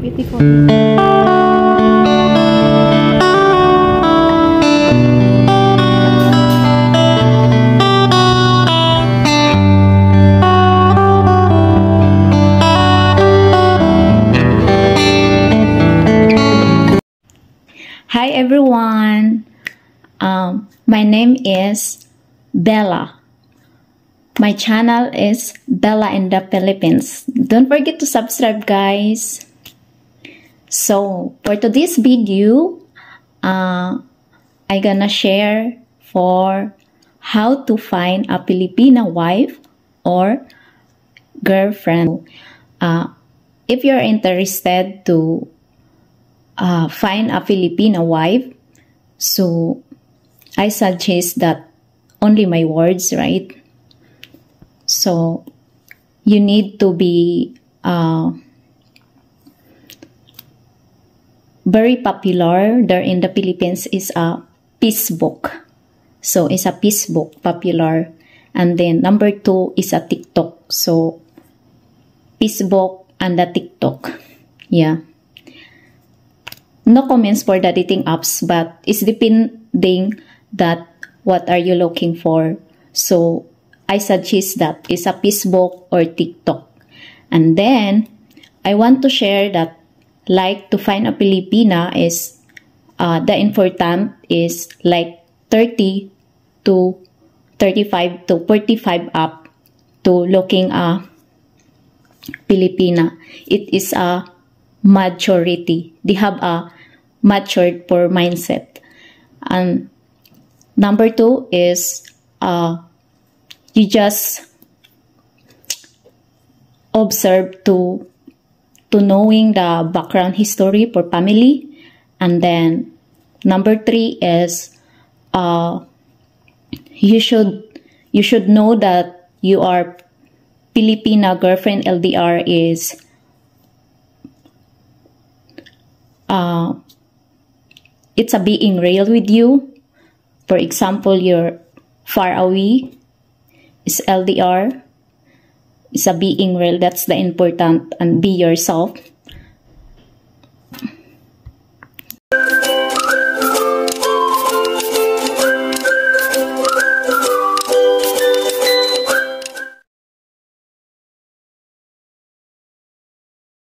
Beautiful. Hi everyone. My name is Bella. My channel is Bella in the Philippines. Don't forget to subscribe, guys. So for today's video, I gonna share for how to find a Filipina wife or girlfriend. If you're interested to find a Filipina wife, so I suggest that only my words, right? So you need to be very popular there in the Philippines is a Facebook. So it's a Facebook popular. And then number 2 is a TikTok. So Facebook and the TikTok. Yeah. No comments for the dating apps, but it's depending that what are you looking for. So I suggest that it's a Facebook or TikTok. And then I want to share that like to find a Filipina is the important is like 30 to 35 to 45 up to looking a Filipina. It is a maturity. They have a matured for mindset. And number 2 is you just observe to knowing the background history for family. And then number 3 is you should know that you are Filipina girlfriend LDR is it's a being real with you. For example, you're far away is LDR. It's a being real. That's the important, and be yourself.